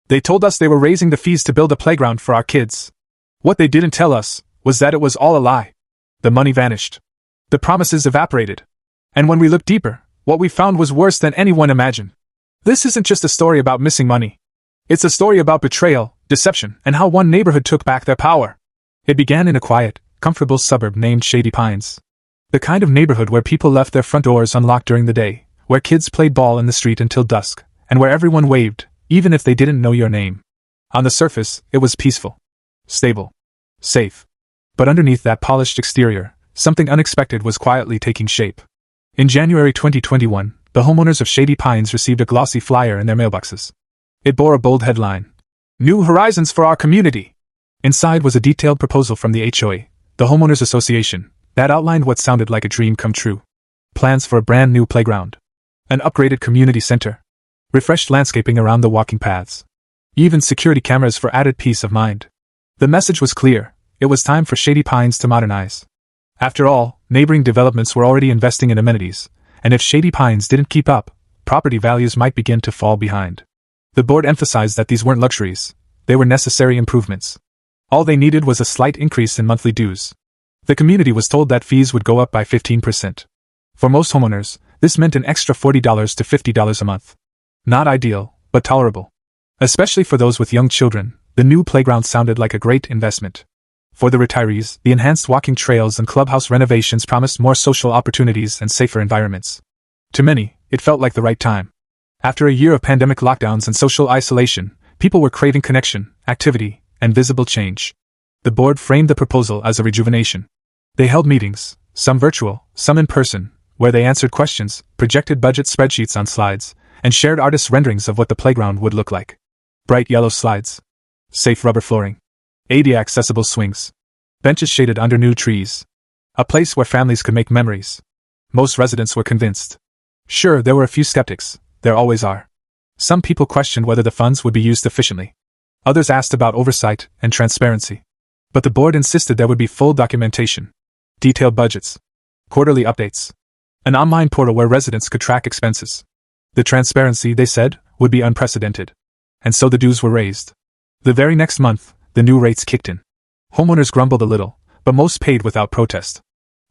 They told us they were raising the fees to build a playground for our kids. What they didn't tell us was that it was all a lie. The money vanished. The promises evaporated. And when we looked deeper, what we found was worse than anyone imagined. This isn't just a story about missing money. It's a story about betrayal, deception, and how one neighborhood took back their power. It began in a quiet, comfortable suburb named Shady Pines. The kind of neighborhood where people left their front doors unlocked during the day, where kids played ball in the street until dusk, and where everyone waved, even if they didn't know your name. On the surface, it was peaceful, stable, safe. But underneath that polished exterior, something unexpected was quietly taking shape. In January 2021, the homeowners of Shady Pines received a glossy flyer in their mailboxes. It bore a bold headline: "New Horizons for Our Community." Inside was a detailed proposal from the HOA, the Homeowners Association, that outlined what sounded like a dream come true. Plans for a brand new playground, an upgraded community center, refreshed landscaping around the walking paths, even security cameras for added peace of mind. The message was clear: it was time for Shady Pines to modernize. After all, neighboring developments were already investing in amenities, and if Shady Pines didn't keep up, property values might begin to fall behind. The board emphasized that these weren't luxuries, they were necessary improvements. All they needed was a slight increase in monthly dues. The community was told that fees would go up by 15%. For most homeowners, this meant an extra $40 to $50 a month. Not ideal, but tolerable. Especially for those with young children, the new playground sounded like a great investment. For the retirees, the enhanced walking trails and clubhouse renovations promised more social opportunities and safer environments. To many, it felt like the right time. After a year of pandemic lockdowns and social isolation, people were craving connection, activity, and visible change. The board framed the proposal as a rejuvenation. They held meetings, some virtual, some in person, where they answered questions, projected budget spreadsheets on slides, and shared artists' renderings of what the playground would look like. Bright yellow slides, safe rubber flooring, ADA-accessible swings, benches shaded under new trees. A place where families could make memories. Most residents were convinced. Sure, there were a few skeptics. There always are. Some people questioned whether the funds would be used efficiently. Others asked about oversight and transparency. But the board insisted there would be full documentation, detailed budgets, quarterly updates, an online portal where residents could track expenses. The transparency, they said, would be unprecedented. And so the dues were raised. The very next month, the new rates kicked in. Homeowners grumbled a little, but most paid without protest.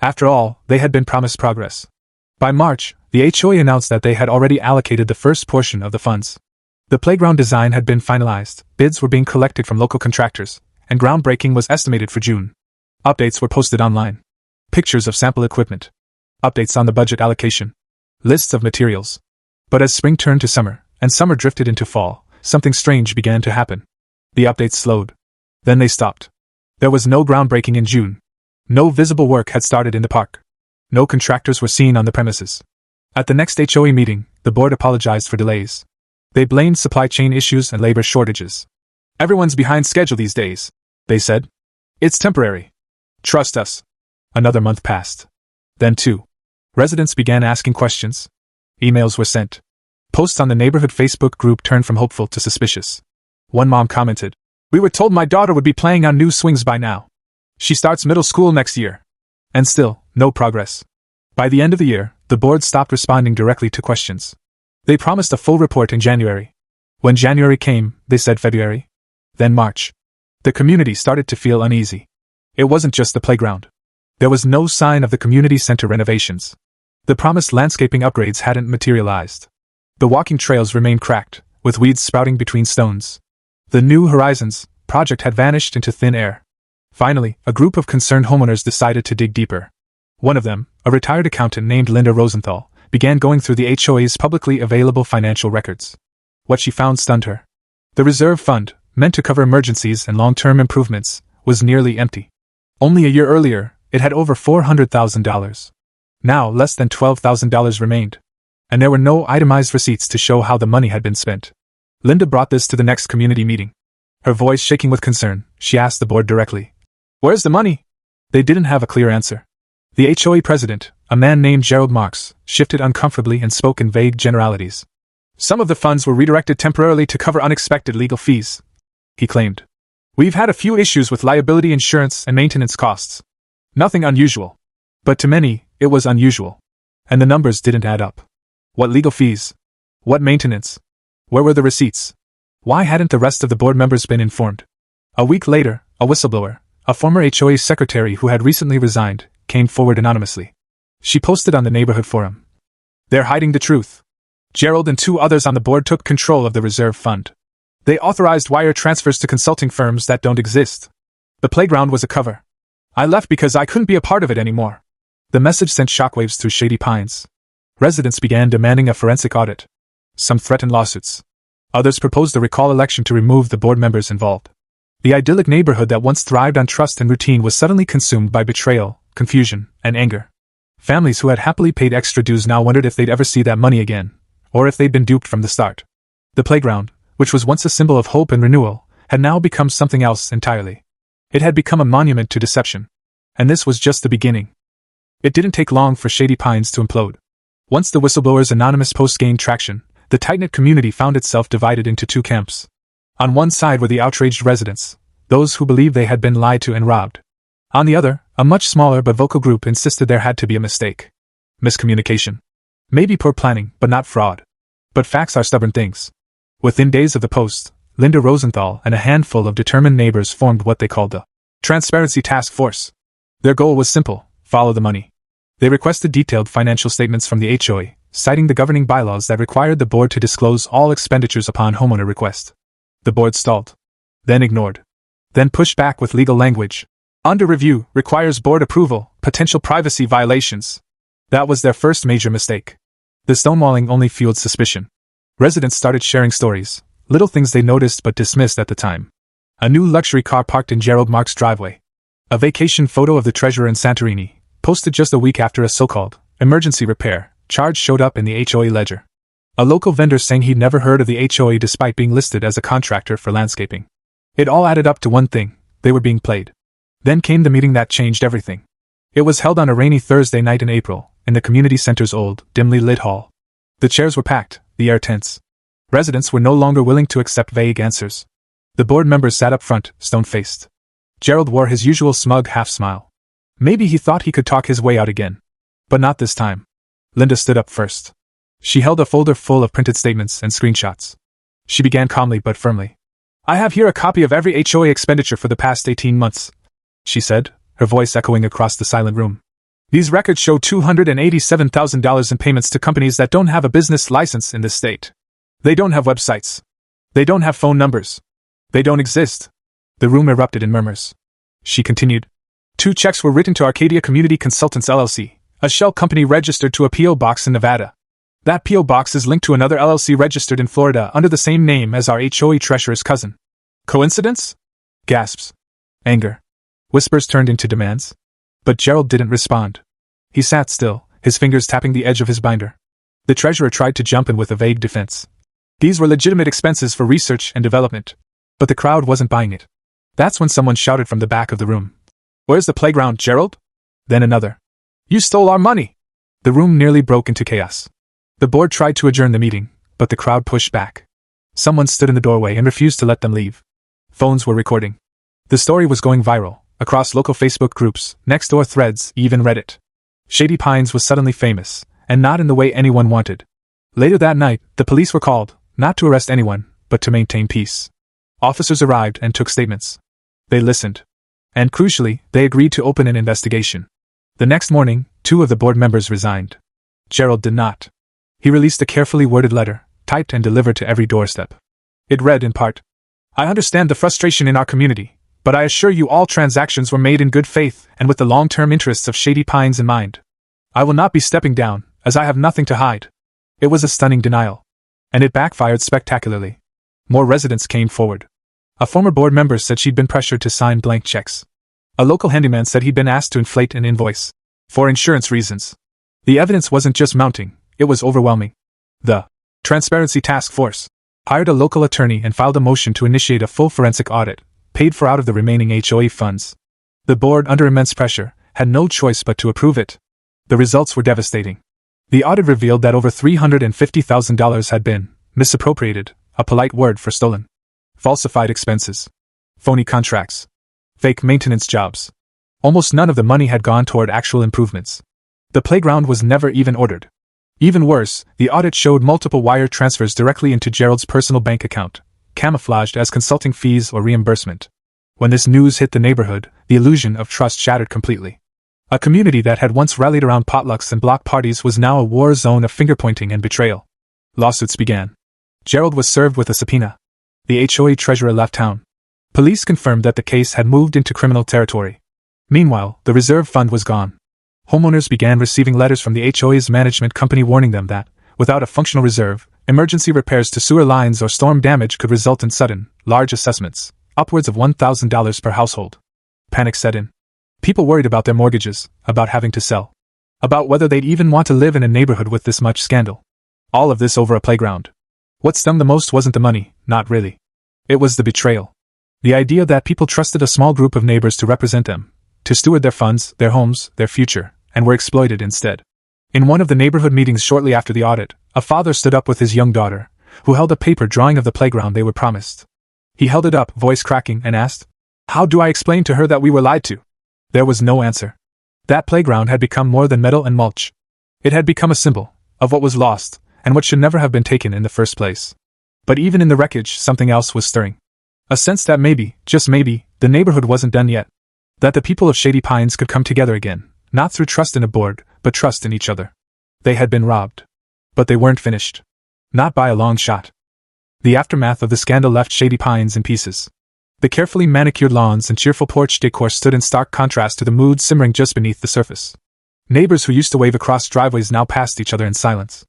After all, they had been promised progress. By March, the HOA announced that they had already allocated the first portion of the funds. The playground design had been finalized, bids were being collected from local contractors, and groundbreaking was estimated for June. Updates were posted online. Pictures of sample equipment. Updates on the budget allocation. Lists of materials. But as spring turned to summer, and summer drifted into fall, something strange began to happen. The updates slowed. Then they stopped. There was no groundbreaking in June. No visible work had started in the park. No contractors were seen on the premises. At the next HOA meeting, the board apologized for delays. They blamed supply chain issues and labor shortages. "Everyone's behind schedule these days," they said. "It's temporary. Trust us." Another month passed. Then 2. Residents began asking questions. Emails were sent. Posts on the neighborhood Facebook group turned from hopeful to suspicious. One mom commented, "We were told my daughter would be playing on new swings by now. She starts middle school next year." And still, no progress. By the end of the year, the board stopped responding directly to questions. They promised a full report in January. When January came, they said February. Then March. The community started to feel uneasy. It wasn't just the playground. There was no sign of the community center renovations. The promised landscaping upgrades hadn't materialized. The walking trails remained cracked, with weeds sprouting between stones. The New Horizons project had vanished into thin air. Finally, a group of concerned homeowners decided to dig deeper. One of them, a retired accountant named Linda Rosenthal, began going through the HOA's publicly available financial records. What she found stunned her. The reserve fund, meant to cover emergencies and long-term improvements, was nearly empty. Only a year earlier, it had over $400,000. Now less than $12,000 remained. And there were no itemized receipts to show how the money had been spent. Linda brought this to the next community meeting. Her voice shaking with concern, she asked the board directly, "Where's the money?" They didn't have a clear answer. The HOA president, a man named Gerald Marks, shifted uncomfortably and spoke in vague generalities. "Some of the funds were redirected temporarily to cover unexpected legal fees," he claimed. "We've had a few issues with liability insurance and maintenance costs. Nothing unusual. But to many, it was unusual. And the numbers didn't add up. What legal fees? What maintenance? Where were the receipts? Why hadn't the rest of the board members been informed? A week later, a whistleblower, a former HOA secretary who had recently resigned, came forward anonymously. She posted on the neighborhood forum. "They're hiding the truth. Gerald and 2 others on the board took control of the reserve fund. They authorized wire transfers to consulting firms that don't exist. The playground was a cover. I left because I couldn't be a part of it anymore." The message sent shockwaves through Shady Pines. Residents began demanding a forensic audit. Some threatened lawsuits. Others proposed a recall election to remove the board members involved. The idyllic neighborhood that once thrived on trust and routine was suddenly consumed by betrayal, confusion, and anger. Families who had happily paid extra dues now wondered if they'd ever see that money again, or if they'd been duped from the start. The playground, which was once a symbol of hope and renewal, had now become something else entirely. It had become a monument to deception. And this was just the beginning. It didn't take long for Shady Pines to implode. Once the whistleblower's anonymous post gained traction, the tight-knit community found itself divided into 2 camps. On one side were the outraged residents, those who believed they had been lied to and robbed. On the other, a much smaller but vocal group insisted there had to be a mistake. Miscommunication. Maybe poor planning, but not fraud. But facts are stubborn things. Within days of the post, Linda Rosenthal and a handful of determined neighbors formed what they called the Transparency Task Force. Their goal was simple: follow the money. They requested detailed financial statements from the HOA, citing the governing bylaws that required the board to disclose all expenditures upon homeowner request. The board stalled. Then ignored. Then pushed back with legal language. Under review, requires board approval, potential privacy violations. That was their first major mistake. The stonewalling only fueled suspicion. Residents started sharing stories, little things they noticed but dismissed at the time. A new luxury car parked in Gerald Mark's driveway. A vacation photo of the treasurer in Santorini, posted just a week after a so-called emergency repair charge showed up in the HOA ledger. A local vendor saying he'd never heard of the HOA despite being listed as a contractor for landscaping. It all added up to one thing: they were being played. Then came the meeting that changed everything. It was held on a rainy Thursday night in April, in the community center's old, dimly lit hall. The chairs were packed, the air tense. Residents were no longer willing to accept vague answers. The board members sat up front, stone-faced. Gerald wore his usual smug half-smile. Maybe he thought he could talk his way out again. But not this time. Linda stood up first. She held a folder full of printed statements and screenshots. She began calmly but firmly. "I have here a copy of every HOA expenditure for the past 18 months, she said, her voice echoing across the silent room. "These records show $287,000 in payments to companies that don't have a business license in this state. They don't have websites. They don't have phone numbers. They don't exist." The room erupted in murmurs. She continued. 2 checks were written to Arcadia Community Consultants LLC, a shell company registered to a P.O. box in Nevada. That P.O. box is linked to another LLC registered in Florida under the same name as our HOA treasurer's cousin. Coincidence? Gasps. Anger. Whispers turned into demands. But Gerald didn't respond. He sat still, his fingers tapping the edge of his binder. The treasurer tried to jump in with a vague defense. These were legitimate expenses for research and development. But the crowd wasn't buying it. That's when someone shouted from the back of the room. "Where's the playground, Gerald?" Then another. "You stole our money!" The room nearly broke into chaos. The board tried to adjourn the meeting, but the crowd pushed back. Someone stood in the doorway and refused to let them leave. Phones were recording. The story was going viral, across local Facebook groups, Nextdoor threads, even Reddit. Shady Pines was suddenly famous, and not in the way anyone wanted. Later that night, the police were called, not to arrest anyone, but to maintain peace. Officers arrived and took statements. They listened. And crucially, they agreed to open an investigation. The next morning, 2 of the board members resigned. Gerald did not. He released a carefully worded letter, typed and delivered to every doorstep. It read in part, "I understand the frustration in our community, but I assure you all transactions were made in good faith and with the long-term interests of Shady Pines in mind. I will not be stepping down, as I have nothing to hide." It was a stunning denial. And it backfired spectacularly. More residents came forward. A former board member said she'd been pressured to sign blank checks. A local handyman said he'd been asked to inflate an invoice. For insurance reasons. The evidence wasn't just mounting, it was overwhelming. The Transparency Task Force hired a local attorney and filed a motion to initiate a full forensic audit, paid for out of the remaining HOA funds. The board, under immense pressure, had no choice but to approve it. The results were devastating. The audit revealed that over $350,000 had been misappropriated, a polite word for stolen. Falsified expenses. Phony contracts. Fake maintenance jobs. Almost none of the money had gone toward actual improvements. The playground was never even ordered. Even worse, the audit showed multiple wire transfers directly into Gerald's personal bank account, camouflaged as consulting fees or reimbursement. When this news hit the neighborhood, the illusion of trust shattered completely. A community that had once rallied around potlucks and block parties was now a war zone of finger-pointing and betrayal. Lawsuits began. Gerald was served with a subpoena. The HOA treasurer left town. Police confirmed that the case had moved into criminal territory. Meanwhile, the reserve fund was gone. Homeowners began receiving letters from the HOA's management company warning them that, without a functional reserve, emergency repairs to sewer lines or storm damage could result in sudden, large assessments, upwards of $1,000 per household. Panic set in. People worried about their mortgages, about having to sell, about whether they'd even want to live in a neighborhood with this much scandal. All of this over a playground. What stung the most wasn't the money, not really. It was the betrayal. The idea that people trusted a small group of neighbors to represent them, to steward their funds, their homes, their future, and were exploited instead. In one of the neighborhood meetings shortly after the audit, a father stood up with his young daughter, who held a paper drawing of the playground they were promised. He held it up, voice cracking, and asked, "How do I explain to her that we were lied to?" There was no answer. That playground had become more than metal and mulch. It had become a symbol of what was lost, and what should never have been taken in the first place. But even in the wreckage, something else was stirring. A sense that maybe, just maybe, the neighborhood wasn't done yet. That the people of Shady Pines could come together again, not through trust in a board, but trust in each other. They had been robbed. But they weren't finished. Not by a long shot. The aftermath of the scandal left Shady Pines in pieces. The carefully manicured lawns and cheerful porch decor stood in stark contrast to the mood simmering just beneath the surface. Neighbors who used to wave across driveways now passed each other in silence.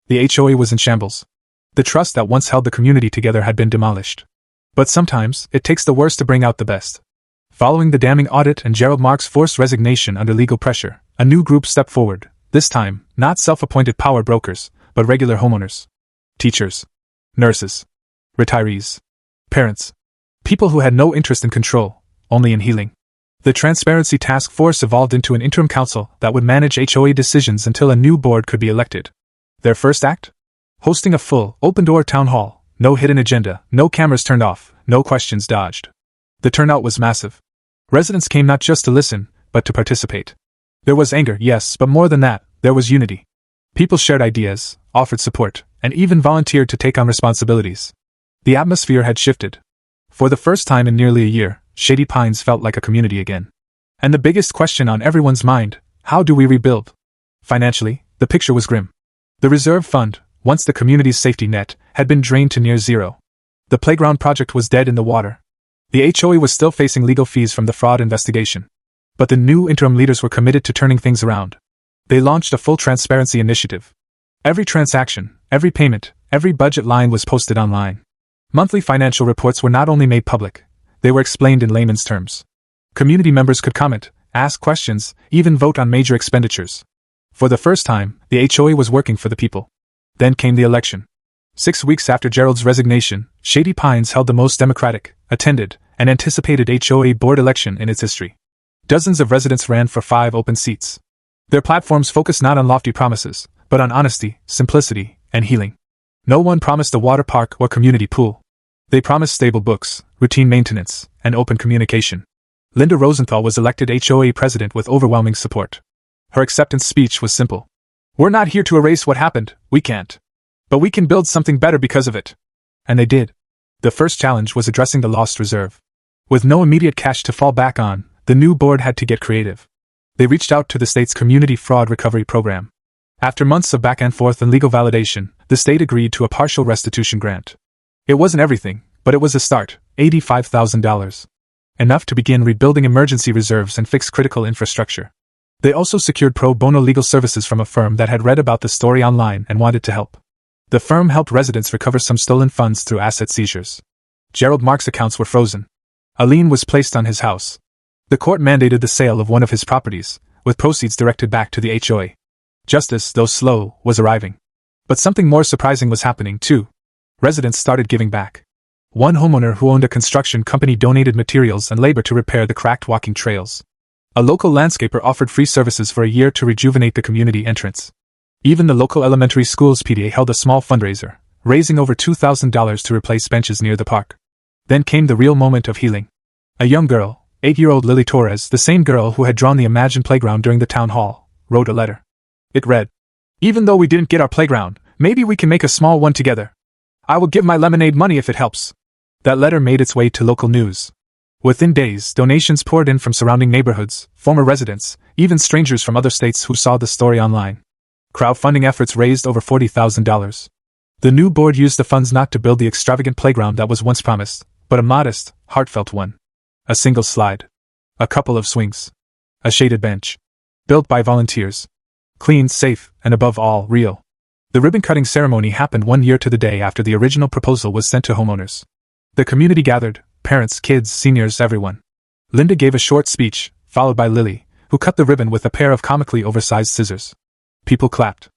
The HOA was in shambles. The trust that once held the community together had been demolished. But sometimes, it takes the worst to bring out the best. Following the damning audit and Gerald Mark's forced resignation under legal pressure, a new group stepped forward, this time, not self-appointed power brokers, but regular homeowners. Teachers. Nurses. Retirees. Parents. People who had no interest in control, only in healing. The Transparency Task Force evolved into an interim council that would manage HOA decisions until a new board could be elected. Their first act? Hosting a full, open-door town hall, no hidden agenda, no cameras turned off, no questions dodged. The turnout was massive. Residents came not just to listen, but to participate. There was anger, yes, but more than that, there was unity. People shared ideas, offered support, and even volunteered to take on responsibilities. The atmosphere had shifted. For the first time in nearly a year, Shady Pines felt like a community again. And the biggest question on everyone's mind, how do we rebuild? Financially, the picture was grim. The reserve fund, once the community's safety net, had been drained to near zero. The playground project was dead in the water. The HOA was still facing legal fees from the fraud investigation. But the new interim leaders were committed to turning things around. They launched a full transparency initiative. Every transaction, every payment, every budget line was posted online. Monthly financial reports were not only made public, they were explained in layman's terms. Community members could comment, ask questions, even vote on major expenditures. For the first time, the HOA was working for the people. Then came the election. 6 weeks after Gerald's resignation, Shady Pines held the most democratic, attended, and anticipated HOA board election in its history. Dozens of residents ran for 5 open seats. Their platforms focused not on lofty promises, but on honesty, simplicity, and healing. No one promised a water park or community pool. They promised stable books, routine maintenance, and open communication. Linda Rosenthal was elected HOA president with overwhelming support. Her acceptance speech was simple. "We're not here to erase what happened, we can't. But we can build something better because of it." And they did. The first challenge was addressing the lost reserve. With no immediate cash to fall back on, the new board had to get creative. They reached out to the state's Community Fraud Recovery Program. After months of back and forth and legal validation, the state agreed to a partial restitution grant. It wasn't everything, but it was a start, $85,000. Enough to begin rebuilding emergency reserves and fix critical infrastructure. They also secured pro bono legal services from a firm that had read about the story online and wanted to help. The firm helped residents recover some stolen funds through asset seizures. Gerald Mark's accounts were frozen. A lien was placed on his house. The court mandated the sale of one of his properties, with proceeds directed back to the HOA. Justice, though slow, was arriving. But something more surprising was happening, too. Residents started giving back. One homeowner who owned a construction company donated materials and labor to repair the cracked walking trails. A local landscaper offered free services for a year to rejuvenate the community entrance. Even the local elementary school's PTA held a small fundraiser, raising over $2,000 to replace benches near the park. Then came the real moment of healing. A young girl, 8-year-old Lily Torres, the same girl who had drawn the imagined playground during the town hall, wrote a letter. It read, "Even though we didn't get our playground, maybe we can make a small one together. I will give my lemonade money if it helps." That letter made its way to local news. Within days, donations poured in from surrounding neighborhoods, former residents, even strangers from other states who saw the story online. Crowdfunding efforts raised over $40,000. The new board used the funds not to build the extravagant playground that was once promised, but a modest, heartfelt one. A single slide. A couple of swings. A shaded bench. Built by volunteers. Clean, safe, and above all, real. The ribbon-cutting ceremony happened 1 year to the day after the original proposal was sent to homeowners. The community gathered, parents, kids, seniors, everyone. Linda gave a short speech, followed by Lily, who cut the ribbon with a pair of comically oversized scissors. People clapped.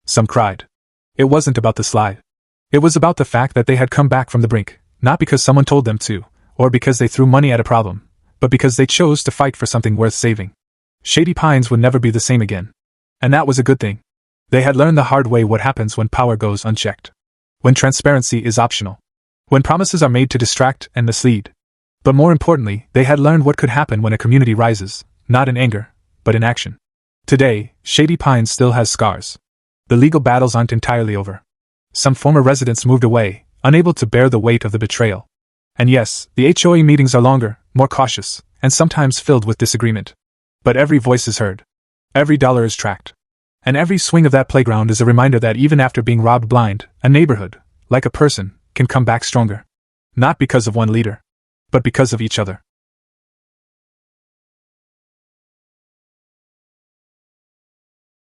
Some cried. It wasn't about the slide. It was about the fact that they had come back from the brink, not because someone told them to, or because they threw money at a problem, but because they chose to fight for something worth saving. Shady Pines would never be the same again. And that was a good thing. They had learned the hard way what happens when power goes unchecked. When transparency is optional. When promises are made to distract and mislead. But more importantly, they had learned what could happen when a community rises, not in anger, but in action. Today, Shady Pines still has scars. The legal battles aren't entirely over. Some former residents moved away, unable to bear the weight of the betrayal. And yes, the HOA meetings are longer, more cautious, and sometimes filled with disagreement. But every voice is heard. Every dollar is tracked. And every swing of that playground is a reminder that even after being robbed blind, a neighborhood, like a person, can come back stronger. Not because of one leader, but because of each other.